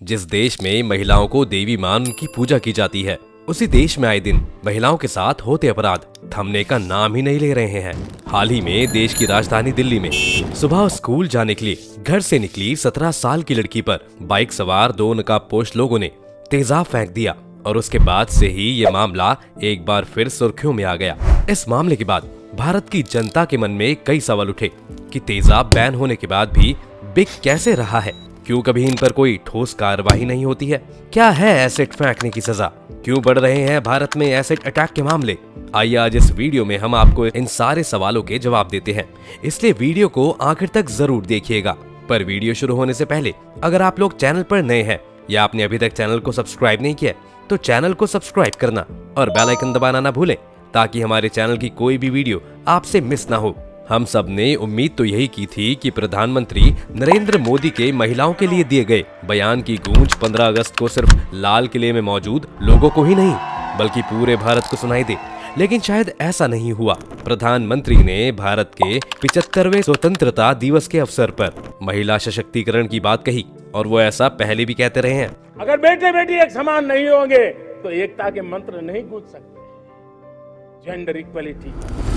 जिस देश में महिलाओं को देवी मान उनकी पूजा की जाती है, उसी देश में आए दिन महिलाओं के साथ होते अपराध थमने का नाम ही नहीं ले रहे हैं। हाल ही में देश की राजधानी दिल्ली में सुबह स्कूल जाने के लिए घर से निकली 17 साल की लड़की पर बाइक सवार 2 नकाबपोश लोगों ने तेजाब फेंक दिया और उसके बाद से ही ये मामला एक बार फिर सुर्खियों में आ गया। इस मामले के बाद भारत की जनता के मन में कई सवाल उठे कि तेजाब बैन होने के बाद भी बिक कैसे रहा है, क्यों कभी इन पर कोई ठोस कार्रवाई नहीं होती है, क्या है एसिड फेंकने की सजा, क्यों बढ़ रहे हैं भारत में एसिड अटैक के मामले। आइए आज इस वीडियो में हम आपको इन सारे सवालों के जवाब देते हैं, इसलिए वीडियो को आखिर तक जरूर देखिएगा। पर वीडियो शुरू होने से पहले अगर आप लोग चैनल पर नए हैं या आपने अभी तक चैनल को सब्सक्राइब नहीं किया तो चैनल को सब्सक्राइब करना और बेल आइकन दबाना ना भूलें, ताकि हमारे चैनल की कोई भी वीडियो आपसे मिस ना हो। हम सब ने उम्मीद तो यही की थी कि प्रधानमंत्री नरेंद्र मोदी के महिलाओं के लिए दिए गए बयान की गूंज 15 अगस्त को सिर्फ लाल किले में मौजूद लोगों को ही नहीं बल्कि पूरे भारत को सुनाई दे, लेकिन शायद ऐसा नहीं हुआ। प्रधानमंत्री ने भारत के 75वें स्वतंत्रता दिवस के अवसर पर महिला सशक्तिकरण की बात कही और वो ऐसा पहले भी कहते रहे हैं। अगर बेटे बेटी एक समान नहीं होंगे तो एकता के मंत्र नहीं गूंज सकते। Gender equality.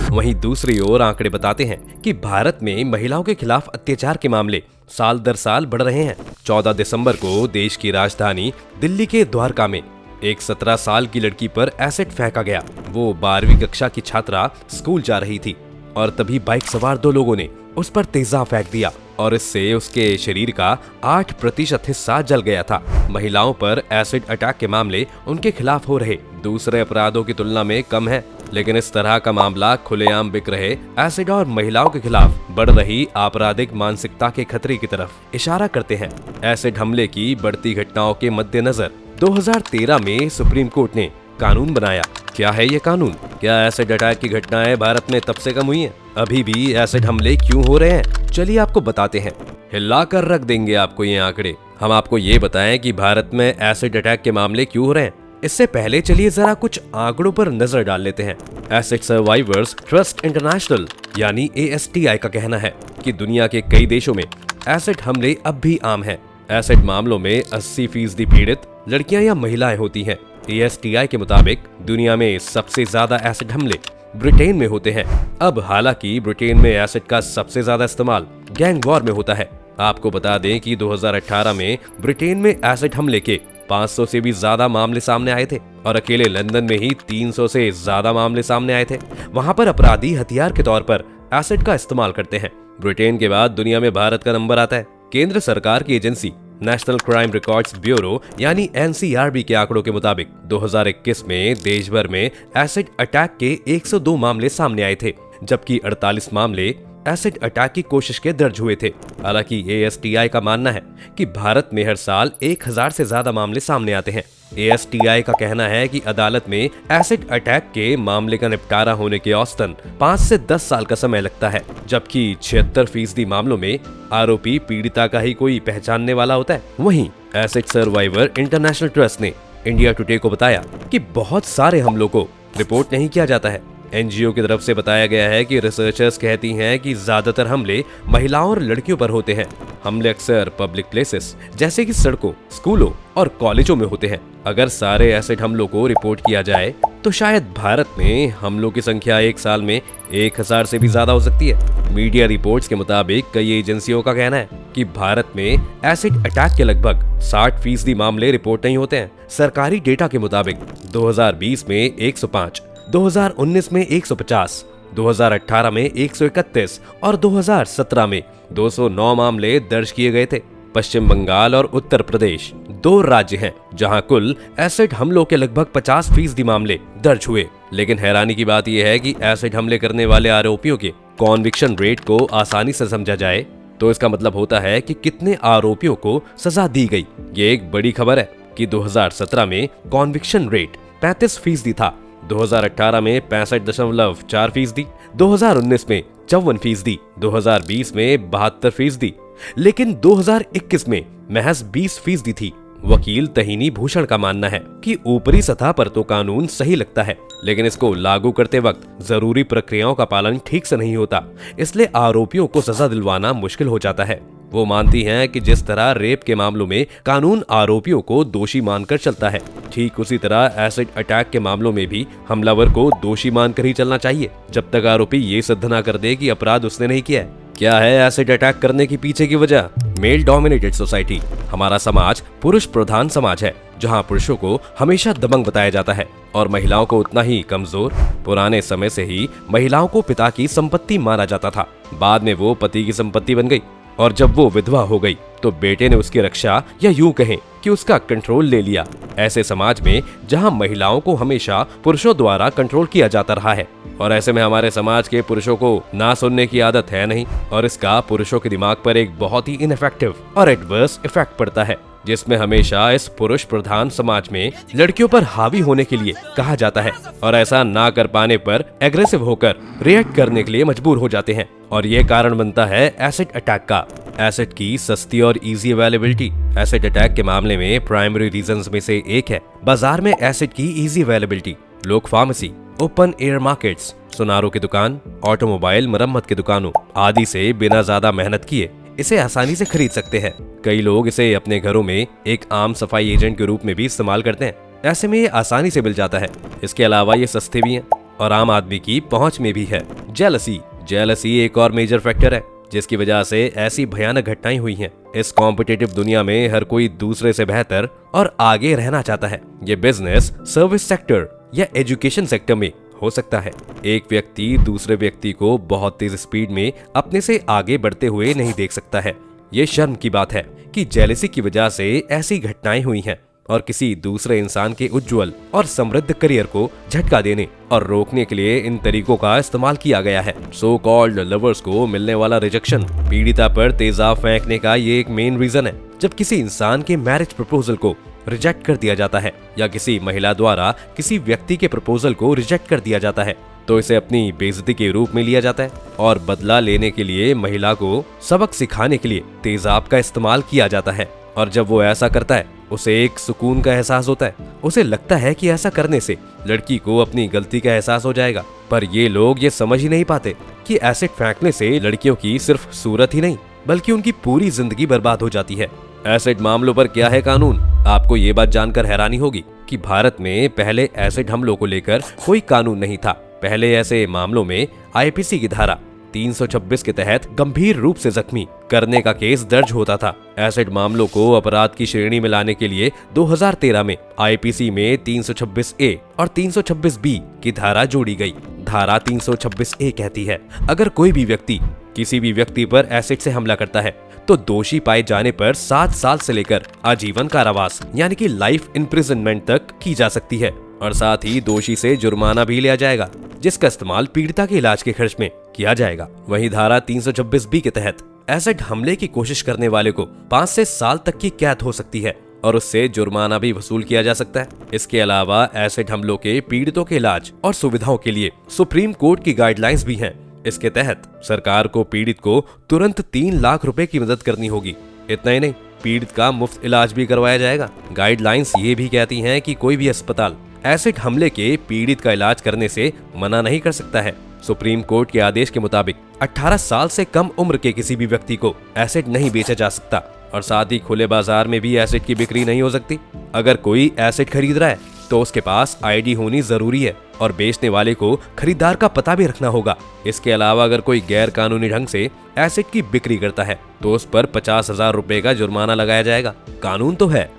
वहीं दूसरी ओर आंकड़े बताते हैं कि भारत में महिलाओं के खिलाफ अत्याचार के मामले साल दर साल बढ़ रहे हैं। 14 दिसंबर को देश की राजधानी दिल्ली के द्वारका में एक 17 साल की लड़की पर एसिड फेंका गया। वो 12वीं कक्षा की छात्रा स्कूल जा रही थी और तभी बाइक सवार 2 लोगों ने उस पर तेजाब फेंक दिया और इससे उसके शरीर का 8% हिस्सा जल गया था। महिलाओं पर एसिड अटैक के मामले उनके खिलाफ हो रहे दूसरे अपराधों की तुलना में कम है, लेकिन इस तरह का मामला खुलेआम बिक रहे एसिड और महिलाओं के खिलाफ बढ़ रही आपराधिक मानसिकता के खतरे की तरफ इशारा करते हैं। एसिड हमले की बढ़ती घटनाओं के मद्देनजर 2013 में सुप्रीम कोर्ट ने कानून बनाया। क्या है ये कानून? क्या एसिड अटैक की घटनाएं भारत में तब से कम हुई हैं? अभी भी एसिड हमले क्यों हो रहे हैं? चलिए आपको बताते हैं। हिला कर रख देंगे आपको ये आंकड़े। हम आपको ये बताएं कि भारत में एसिड अटैक के मामले क्यों हो रहे हैं। इससे पहले चलिए जरा कुछ आंकड़ों पर नजर डाल लेते हैं। एसिड सर्वाइवर्स ट्रस्ट इंटरनेशनल यानी ASTI का कहना है कि दुनिया के कई देशों में एसिड हमले अब भी आम हैं। एसिड मामलों में 80% पीड़ित लड़कियां या महिलाएं होती हैं। ASTI के मुताबिक दुनिया में सबसे ज्यादा एसिड हमले ब्रिटेन में होते हैं। अब हालांकि ब्रिटेन में एसिड का सबसे ज्यादा इस्तेमाल गैंग वॉर में होता है। आपको बता दें कि 2018 में ब्रिटेन में एसिड हमले के 500 से भी ज्यादा मामले सामने आए थे और अकेले लंदन में ही 300 से ज्यादा मामले सामने आए थे। वहां पर अपराधी हथियार के तौर पर एसिड का इस्तेमाल करते हैं। ब्रिटेन के बाद दुनिया में भारत का नंबर आता है। केंद्र सरकार की agency national crime records bureau यानी NCRB के आंकड़ों के मुताबिक 2021 में देश भर में एसिड अटैक के 102 मामले सामने आए थे, जबकि 48 मामले एसिड अटैक की कोशिश के दर्ज हुए थे। हालांकि ASTI का मानना है कि भारत में हर साल 1000 से ज्यादा मामले सामने आते हैं। ASTI का कहना है कि अदालत में एसिड अटैक के मामले का निपटारा होने के औसतन 5 से 10 साल का समय लगता है, जबकि 76% मामलों में आरोपी पीड़िता का ही कोई पहचानने वाला होता है। वहीं एसिड सर्वाइवर इंटरनेशनल ट्रस्ट ने इंडिया टुडे को बताया कि बहुत सारे हमलों को रिपोर्ट नहीं किया जाता है। NGO की तरफ से बताया गया है कि रिसर्चर्स कहती हैं कि ज्यादातर हमले महिलाओं और लड़कियों पर होते हैं। हमले अक्सर पब्लिक प्लेसेस जैसे कि सड़कों, स्कूलों और कॉलेजों में होते हैं। अगर सारे एसिड हमलों को रिपोर्ट किया जाए तो शायद भारत में हमलों की संख्या एक साल में 1000 से भी ज्यादा हो सकती है। मीडिया रिपोर्ट्स के मुताबिक कई एजेंसियों का कहना है कि भारत में एसिड अटैक के लगभग 60% मामले रिपोर्ट नहीं होते हैं। सरकारी डेटा के मुताबिक 2020 में 105, 2019 में 150, 2018 में 131 और 2017 में 209 मामले दर्ज किए गए थे। पश्चिम बंगाल और उत्तर प्रदेश 2 राज्य हैं जहां कुल एसिड हमलों के लगभग 50% मामले दर्ज हुए। लेकिन हैरानी की बात यह है कि एसिड हमले करने वाले आरोपियों के कॉन्विक्शन रेट को आसानी से समझा जाए तो इसका मतलब होता है कि कितने आरोपियों को सजा दी गई। ये एक बड़ी खबर है कि 2017 में कॉन्विक्शन रेट 35% था, 2018 में 65.4%, 2019 में 54%, 2020 में 72%, लेकिन 2021 में महज 20% थी। वकील तहीनी भूषण का मानना है कि ऊपरी सतह पर तो कानून सही लगता है, लेकिन इसको लागू करते वक्त जरूरी प्रक्रियाओं का पालन ठीक से नहीं होता, इसलिए आरोपियों को सजा दिलवाना मुश्किल हो जाता है। वो मानती हैं कि जिस तरह रेप के मामलों में कानून आरोपियों को दोषी मानकर चलता है, ठीक उसी तरह एसिड अटैक के मामलों में भी हमलावर को दोषी मानकर ही चलना चाहिए, जब तक आरोपी ये सिद्ध न कर दे कि अपराध उसने नहीं किया है। क्या है एसिड अटैक करने के पीछे की वजह? Male dominated society. हमारा समाज पुरुष प्रधान समाज है, जहां पुरुषों को हमेशा दबंग बताया जाता है और महिलाओं को उतना ही कमजोर। पुराने समय से ही महिलाओं को पिता की संपत्ति माना जाता था, बाद में वो पति की संपत्ति बन गई, और जब वो विधवा हो गई तो बेटे ने उसकी रक्षा या यूं कहें कि उसका कंट्रोल ले लिया। ऐसे समाज में जहां महिलाओं को हमेशा पुरुषों द्वारा कंट्रोल किया जाता रहा है, और ऐसे में हमारे समाज के पुरुषों को ना सुनने की आदत है नहीं, और इसका पुरुषों के दिमाग पर एक बहुत ही इनफेक्टिव और एडवर्स इफेक्ट पड़ता है, जिसमें हमेशा इस पुरुष प्रधान समाज में लड़कियों पर हावी होने के लिए कहा जाता है, और ऐसा ना कर पाने पर एग्रेसिव होकर रिएक्ट करने के लिए मजबूर हो जाते हैं, और ये कारण बनता है एसिड अटैक का। एसिड की सस्ती और इजी अवेलेबिलिटी एसिड अटैक के मामले में प्राइमरी रीजंस में से एक है। बाजार में एसिड की इजी अवेलेबिलिटी, लोग फार्मेसी, ओपन एयर मार्केट्स, सुनारों की दुकान, ऑटोमोबाइल मरम्मत की दुकानों आदि से बिना ज्यादा मेहनत किए इसे आसानी से खरीद सकते हैं। कई लोग इसे अपने घरों में एक आम सफाई एजेंट के रूप में भी इस्तेमाल करते हैं। ऐसे में ये आसानी से मिल जाता है। इसके अलावा ये सस्ते भी हैं और आम आदमी की पहुंच में भी है। जेलसी एक और मेजर फैक्टर है, जिसकी वजह से ऐसी भयानक घटनाएं हुई हैं। इस कॉम्पिटिटिव दुनिया में हर कोई दूसरे से बेहतर और आगे रहना चाहता है। ये बिजनेस, सर्विस सेक्टर या एजुकेशन सेक्टर में हो सकता है। एक व्यक्ति दूसरे व्यक्ति को बहुत तेज स्पीड में अपने से आगे बढ़ते हुए नहीं देख सकता है। ये शर्म की बात है कि जेलसी की वजह से ऐसी घटनाएं हुई हैं, और किसी दूसरे इंसान के उज्जवल और समृद्ध करियर को झटका देने और रोकने के लिए इन तरीकों का इस्तेमाल किया गया है। सो कॉल्ड लवर्स को मिलने वाला रिजेक्शन, पीड़िता पर तेजाब फेंकने का ये एक मेन रीजन है। जब किसी इंसान के मैरिज प्रपोजल को रिजेक्ट कर दिया जाता है, या किसी महिला द्वारा किसी व्यक्ति के प्रपोजल को रिजेक्ट कर दिया जाता है, तो इसे अपनी बेइज्जती के रूप में लिया जाता है, और बदला लेने के लिए महिला को सबक सिखाने के लिए तेजाब का इस्तेमाल किया जाता है। और जब वो ऐसा करता है, उसे एक सुकून का एहसास होता है। उसे लगता है कि ऐसा करने से लड़की को अपनी गलती का एहसास हो जाएगा। पर ये लोग ये समझ ही नहीं पाते कि एसिड फेंकने से लड़कियों की सिर्फ सूरत ही नहीं, बल्कि उनकी पूरी जिंदगी बर्बाद हो जाती है। एसिड मामलों पर क्या है कानून? आपको ये बात जानकर हैरानी होगी कि भारत में पहले एसिड हमलों को लेकर कोई कानून नहीं था। पहले ऐसे मामलों में आईपीसी की धारा 326 के तहत गंभीर रूप से जख्मी करने का केस दर्ज होता था। एसिड मामलों को अपराध की श्रेणी में लाने के लिए 2013 में आईपीसी में 326A और 326B की धारा जोड़ी गई। धारा 326A कहती है, अगर कोई भी व्यक्ति किसी भी व्यक्ति पर एसिड से हमला करता है तो दोषी पाए जाने पर 7 साल से लेकर आजीवन कारावास यानी कि लाइफ इम्प्रिजनमेंट तक की जा सकती है, और साथ ही दोषी से जुर्माना भी लिया जाएगा, जिसका इस्तेमाल पीड़िता के इलाज के खर्च में किया जाएगा। वहीं धारा 326B के तहत एसिड हमले की कोशिश करने वाले को 5 से साल तक की कैद हो सकती है, और उससे जुर्माना भी वसूल किया जा सकता है। इसके अलावा एसिड हमलों के पीड़ितों के इलाज और सुविधाओं के लिए सुप्रीम कोर्ट की गाइडलाइंस भी हैं। इसके तहत सरकार को पीड़ित को तुरंत 3 लाख रुपए की मदद करनी होगी। इतना ही नहीं, पीड़ित का मुफ्त इलाज भी करवाया जाएगा। गाइडलाइंस ये भी कहती हैं कि कोई भी अस्पताल एसिड हमले के पीड़ित का इलाज करने से मना नहीं कर सकता है। सुप्रीम कोर्ट के आदेश के मुताबिक 18 साल से कम उम्र के किसी भी व्यक्ति को एसिड नहीं बेचा जा सकता, और साथ ही खुले बाजार में भी एसिड की बिक्री नहीं हो सकती। अगर कोई एसिड खरीद रहा है तो उसके पास आईडी होनी जरूरी है, और बेचने वाले को खरीदार का पता भी रखना होगा। इसके अलावा अगर कोई गैर कानूनी ढंग से एसिड की बिक्री करता है तो उस पर 50,000 रुपए का जुर्माना लगाया जाएगा। कानून तो है,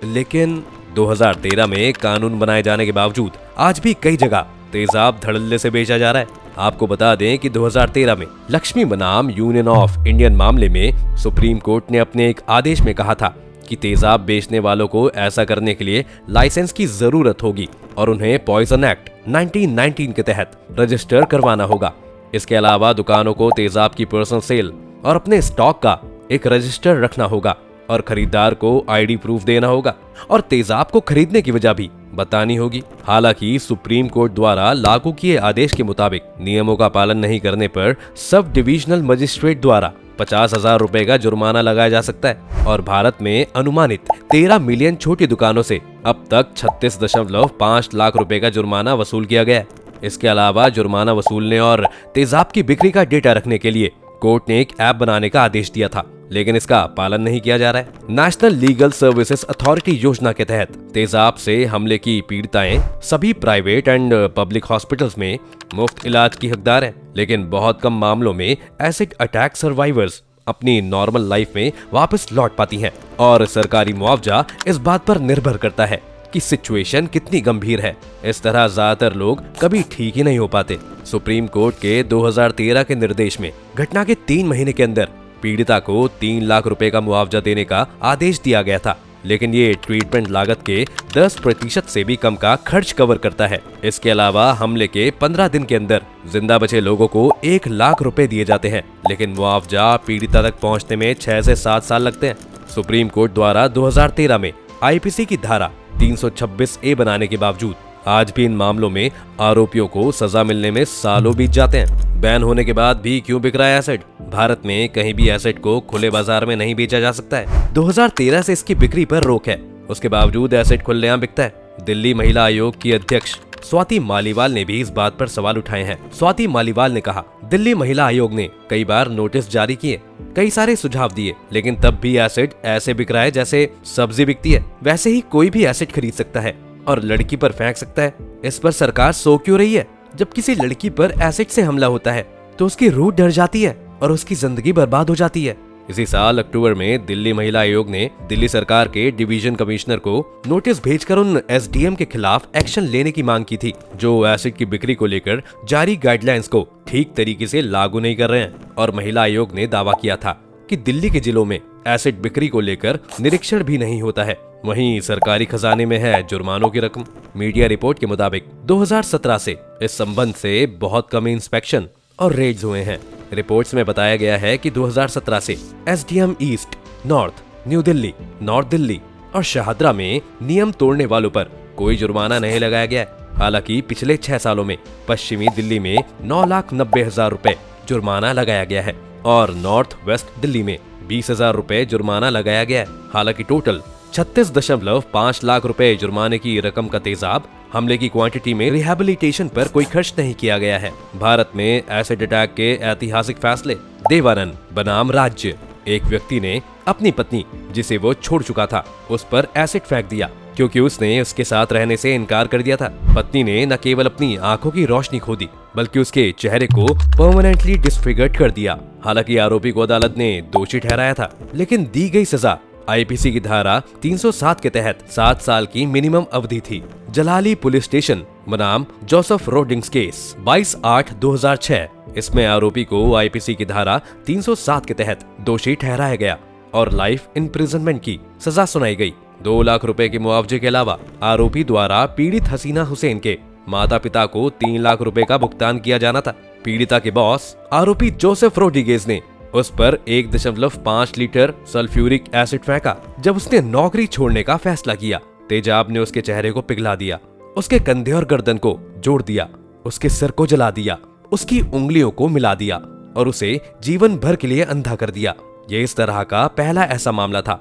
लेकिन 2013 में कानून बनाए जाने के बावजूद आज भी कई जगह तेजाब धड़ल्ले से बेचा जा रहा है। आपको बता दें कि 2013 में लक्ष्मी बनाम यूनियन ऑफ इंडियन मामले में सुप्रीम कोर्ट ने अपने एक आदेश में कहा था कि तेजाब बेचने वालों को ऐसा करने के लिए लाइसेंस की जरूरत होगी, और उन्हें पॉइजन एक्ट 1919 के तहत रजिस्टर करवाना होगा। इसके अलावा दुकानों को तेजाब की पर्सनल सेल और अपने स्टॉक का एक रजिस्टर रखना होगा, और खरीदार को आईडी प्रूफ देना होगा, और तेजाब को खरीदने की वजह भी बतानी होगी। हालांकि सुप्रीम कोर्ट द्वारा लागू किए आदेश के मुताबिक नियमों का पालन नहीं करने पर सब डिविजनल मजिस्ट्रेट द्वारा 50,000 रुपए का जुर्माना लगाया जा सकता है, और भारत में अनुमानित 13 मिलियन छोटी दुकानों से अब तक 36.5 लाख रुपए का जुर्माना वसूल किया गया है। इसके अलावा जुर्माना वसूलने और तेजाब की बिक्री का डेटा रखने के लिए कोर्ट ने एक ऐप बनाने का आदेश दिया था, लेकिन इसका पालन नहीं किया जा रहा है। नेशनल लीगल सर्विसेज अथॉरिटी योजना के तहत तेजाब से हमले की पीड़िताएं सभी प्राइवेट एंड पब्लिक हॉस्पिटल्स में मुफ्त इलाज की हकदार हैं, लेकिन बहुत कम मामलों में एसिड अटैक सर्वाइवर्स अपनी नॉर्मल लाइफ में वापस लौट पाती हैं और सरकारी मुआवजा इस बात पर निर्भर करता है कि सिचुएशन कितनी गंभीर है। इस तरह ज्यादातर लोग कभी ठीक ही नहीं हो पाते। सुप्रीम कोर्ट के 2013 के निर्देश में घटना के 3 महीने के अंदर पीड़िता को 3 लाख रुपए का मुआवजा देने का आदेश दिया गया था, लेकिन ये ट्रीटमेंट लागत के 10% से भी कम का खर्च कवर करता है। इसके अलावा हमले के 15 दिन के अंदर जिंदा बचे लोगों को 1 लाख रुपए दिए जाते हैं, लेकिन मुआवजा पीड़िता तक पहुंचने में 6 से 7 साल लगते हैं। सुप्रीम कोर्ट द्वारा 2013 में आईपीसी की धारा 326A बनाने के बावजूद आज भी इन मामलों में आरोपियों को सजा मिलने में सालों बीत जाते हैं। बैन होने के बाद भी क्यों बिक रहा है एसिड? भारत में कहीं भी एसिड को खुले बाजार में नहीं बेचा जा सकता है। 2013 से इसकी बिक्री पर रोक है, उसके बावजूद एसिड खुलेआम बिकता है। दिल्ली महिला आयोग की अध्यक्ष स्वाति मालीवाल ने भी इस बात पर सवाल उठाए हैं। स्वाति मालीवाल ने कहा, दिल्ली महिला आयोग ने कई बार नोटिस जारी किए, कई सारे सुझाव दिए, लेकिन तब भी एसिड ऐसे बिक रहा है जैसे सब्जी बिकती है। वैसे ही कोई भी एसिड खरीद सकता है और लड़की पर फेंक सकता है। इस पर सरकार सो क्यों रही है? जब किसी लड़की पर एसिड से हमला होता है तो उसकी रूह डर जाती है और उसकी जिंदगी बर्बाद हो जाती है। इसी साल अक्टूबर में दिल्ली महिला आयोग ने दिल्ली सरकार के डिवीजन कमिश्नर को नोटिस भेजकर उन एसडीएम के खिलाफ एक्शन लेने की मांग की थी, जो एसिड की बिक्री को लेकर जारी गाइडलाइंस को ठीक तरीके से लागू नहीं कर रहे हैं। और महिला आयोग ने दावा किया था कि दिल्ली के जिलों में एसिड बिक्री को लेकर निरीक्षण भी नहीं होता है, वहीं सरकारी खजाने में है जुर्मानों की रकम। मीडिया रिपोर्ट के मुताबिक 2017 से इस संबंध से बहुत कम इंस्पेक्शन और रेड्स हुए हैं। रिपोर्ट्स में बताया गया है कि 2017 से SDM east, north, new Delhi, north Delhi और शाहदरा में नियम तोड़ने वालों पर कोई जुर्माना नहीं लगाया गया है। हालांकि पिछले 6 सालों में पश्चिमी दिल्ली में 9,90,000 रुपए जुर्माना लगाया गया है और नॉर्थ वेस्ट दिल्ली में 20,000 रुपए जुर्माना लगाया गया है। हालांकि टोटल 36.5 लाख रुपए जुर्माने की रकम का तेजाब हमले की क्वांटिटी में रिहैबिलिटेशन पर कोई खर्च नहीं किया गया है। भारत में एसिड अटैक के ऐतिहासिक फैसले। देवानंद बनाम राज्य। एक व्यक्ति ने अपनी पत्नी, जिसे वो छोड़ चुका था, उस पर एसिड फेंक दिया क्योंकि उसने उसके साथ रहने से इनकार कर दिया था। पत्नी ने न केवल अपनी आंखों की रोशनी खो दी बल्कि उसके चेहरे को परमानेंटली डिसफिगर्ड कर दिया। हालांकि आरोपी को अदालत ने दोषी ठहराया था, लेकिन दी गई सजा आईपीसी की धारा 307 के तहत 7 साल की मिनिमम अवधि थी। जलाली पुलिस स्टेशन बनाम जोसेफ रोडिंग्स केस 22/8/2006। इसमें आरोपी को आईपीसी की धारा 307 के तहत दोषी ठहराया गया और लाइफ इम्प्रिजनमेंट की सजा सुनाई गई। 2 लाख रुपए के मुआवजे के अलावा आरोपी द्वारा पीड़ित हसीना हुसैन के माता पिता को 3 लाख रुपए का भुगतान किया जाना था। पीड़िता के बॉस आरोपी जोसेफ रोड्रिगेज ने उस पर 1.5 लीटर सल्फ्यूरिक एसिड फेंका। जब उसने नौकरी छोड़ने का फैसला किया, तेजाब ने उसके चेहरे को पिघला दिया, उसके कंधे और गर्दन को जोड़ दिया, उसके सिर को जला दिया, उसकी उंगलियों को मिला दिया और उसे जीवन भर के लिए अंधा कर दिया। ये इस तरह का पहला ऐसा मामला था,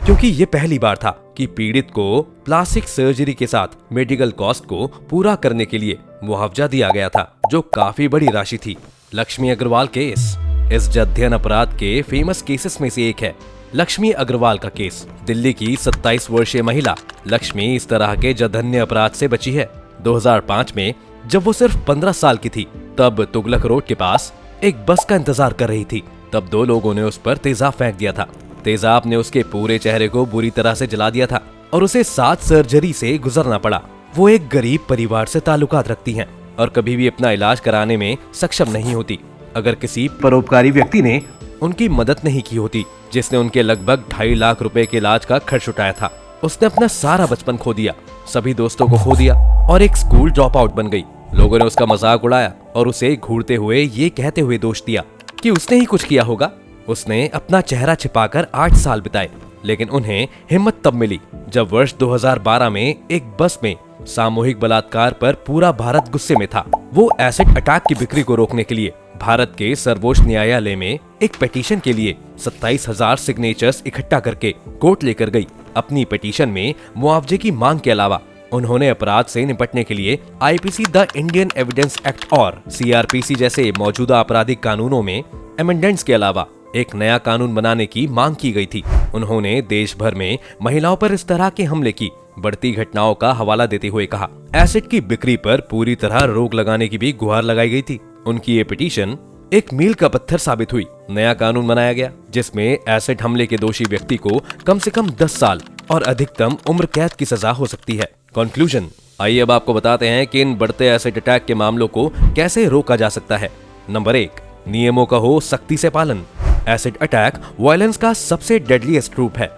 क्योंकि ये पहली बार था कि पीड़ित को प्लास्टिक सर्जरी के साथ मेडिकल कॉस्ट को पूरा करने के लिए मुआवजा दिया गया था, जो काफी बड़ी राशि थी। लक्ष्मी अग्रवाल केस इस जघन्य अपराध के फेमस केसेस में से एक है। लक्ष्मी अग्रवाल का केस। दिल्ली की 27 वर्षीय महिला लक्ष्मी इस तरह के जघन्य अपराध से बची है। 2005 में जब वो सिर्फ 15 साल की थी, तब तुगलक रोड के पास एक बस का इंतजार कर रही थी। तब 2 लोगों ने उस पर तेजाब फेंक दिया था। तेजाब ने उसके पूरे चेहरे को बुरी तरह से जला दिया था और उसे 7 सर्जरी से गुजरना पड़ा। वो एक गरीब परिवार से ताल्लुकात रखती हैं और कभी भी अपना इलाज कराने में सक्षम नहीं होती। अगर किसी परोपकारी व्यक्ति ने उनकी मदद नहीं की होती, जिसने उनके लगभग 2.5 लाख रुपए के इलाज का खर्च उठाया था, उसने अपना सारा बचपन खो दिया, सभी दोस्तों को खो दिया और एक स्कूल ड्रॉप आउट बन गई। लोगों ने उसका मजाक उड़ाया और उसे घूरते हुए ये कहते हुए दोष दिया कि उसने ही कुछ किया होगा। उसने अपना चेहरा छिपाकर 8 साल बिताए, लेकिन उन्हें हिम्मत तब मिली जब वर्ष 2012 में एक बस में सामूहिक बलात्कार पर पूरा भारत गुस्से में था। वो एसिड अटैक की बिक्री को रोकने के लिए भारत के सर्वोच्च न्यायालय में एक पिटीशन के लिए 27,000 सिग्नेचर्स इकट्ठा करके कोर्ट लेकर गई। अपनी पिटीशन में मुआवजे की मांग के अलावा उन्होंने अपराध से निपटने के लिए IPC, the Indian evidence act और सीआरपीसी जैसे मौजूदा आपराधिक कानूनों में अमेंडमेंट्स के अलावा एक नया कानून बनाने की मांग की गई थी। उन्होंने देश भर में महिलाओं पर इस तरह के हमले की बढ़ती घटनाओं का हवाला देते हुए कहा, एसिड की बिक्री पर पूरी तरह रोक लगाने की भी गुहार लगाई गई थी। उनकी ये पिटीशन एक मील का पत्थर साबित हुई। नया कानून बनाया गया जिसमें एसिड हमले के दोषी व्यक्ति को कम से कम 10 साल और अधिकतम उम्र कैद की सजा हो सकती है। कंक्लूजन, आइए अब आपको बताते हैं कि इन बढ़ते एसिड अटैक के मामलों को कैसे रोका जा सकता है। नंबर 1, नियमों का हो सख्ती से पालन। एसिड अटैक वायलेंस का सबसे डेडलीस्ट रूप है।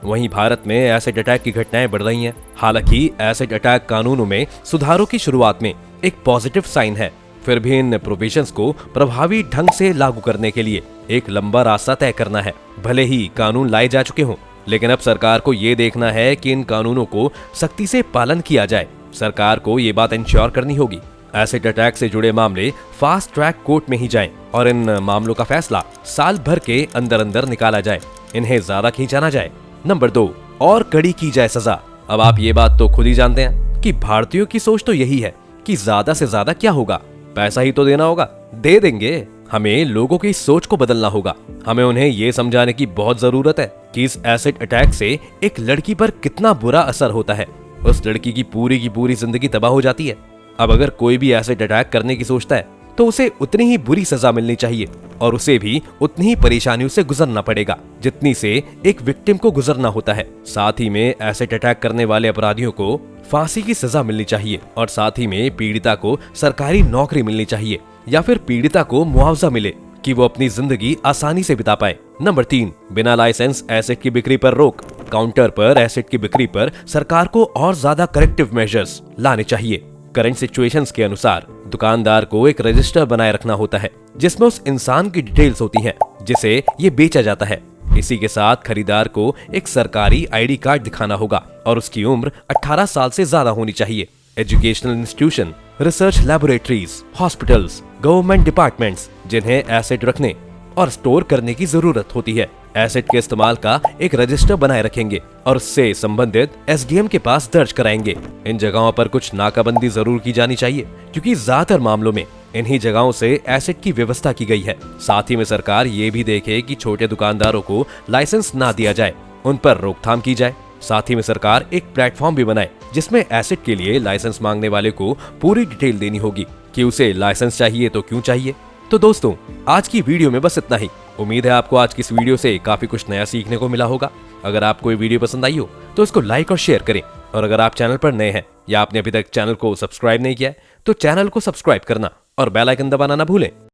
वहीं भारत में एसिड अटैक की घटनाएं बढ़ रही हैं। हालांकि एसिड अटैक कानूनों में सुधारों की शुरुआत में एक पॉजिटिव साइन है, फिर भी इन प्रोविजंस को प्रभावी ढंग से लागू करने के लिए एक लंबा रास्ता तय करना है। भले ही कानून लाए जा चुके हों, लेकिन अब सरकार को ये देखना है कि इन कानूनों को सख्ती से पालन किया जाए। सरकार को ये बात इंश्योर करनी होगी एसिड अटैक से जुड़े मामले फास्ट ट्रैक कोर्ट में ही जाएं और इन मामलों का फैसला साल भर के अंदर अंदर निकाला जाए, इन्हें ज्यादा खींचा ना जाए। नंबर 2, और कड़ी की जाए सजा। अब आप ये बात तो खुद ही जानते हैं कि भारतीयों की सोच तो यही है कि ज्यादा से ज्यादा क्या होगा, पैसा ही तो देना होगा, दे देंगे। हमें लोगों की सोच को बदलना होगा। हमें उन्हें ये समझाने की बहुत जरूरत है कि इस एसिड अटैक से एक लड़की पर कितना बुरा असर होता है। उस लड़की की पूरी जिंदगी तबाह हो जाती है। अब अगर कोई भी एसिड अटैक करने की सोचता है तो उसे उतनी ही बुरी सजा मिलनी चाहिए और उसे भी उतनी ही परेशानियों से गुजरना पड़ेगा जितनी से एक विक्टिम को गुजरना होता है। साथ ही में एसिड अटैक करने वाले अपराधियों को फांसी की सजा मिलनी चाहिए और साथ ही में पीड़िता को सरकारी नौकरी मिलनी चाहिए या फिर पीड़िता को मुआवजा मिले कि वो अपनी जिंदगी आसानी से बिता पाए। नंबर 3, बिना लाइसेंस एसिड की बिक्री पर रोक। काउंटर पर एसिड की बिक्री पर सरकार को और ज्यादा करेक्टिव मेजर्स लाने चाहिए। करंट सिचुएशंस के अनुसार दुकानदार को एक रजिस्टर बनाए रखना होता है जिसमें उस इंसान की डिटेल्स होती हैं जिसे ये बेचा जाता है। इसी के साथ खरीदार को एक सरकारी आईडी कार्ड दिखाना होगा और उसकी उम्र 18 साल से ज्यादा होनी चाहिए। Educational institution, research laboratories, hospitals, government departments जिन्हें एसिड रखने और स्टोर करने की जरूरत होती है, एसिड के इस्तेमाल का एक रजिस्टर बनाए रखेंगे और उससे संबंधित एसडीएम के पास दर्ज कराएंगे। इन जगहों पर कुछ नाकाबंदी जरूर की जानी चाहिए क्योंकि ज्यादातर मामलों में इन्हीं जगहों से एसिड की व्यवस्था की गई है। साथ ही में सरकार ये भी देखे कि छोटे दुकानदारों को लाइसेंस ना दिया जाए, उन पर रोकथाम की जाए। साथ ही में सरकार एक प्लेटफॉर्म भी बनाए जिसमें एसिड के लिए लाइसेंस मांगने वाले को पूरी डिटेल देनी होगी कि उसे लाइसेंस चाहिए तो क्यों चाहिए। तो दोस्तों, आज की वीडियो में बस इतना ही। उम्मीद है आपको आज की इस वीडियो से काफी कुछ नया सीखने को मिला होगा। अगर आपको ये वीडियो पसंद आई हो तो इसको लाइक और शेयर करें और अगर आप चैनल पर नए हैं या आपने अभी तक चैनल को सब्सक्राइब नहीं किया है तो चैनल को सब्सक्राइब करना और बेल आइकन दबाना ना भूलें।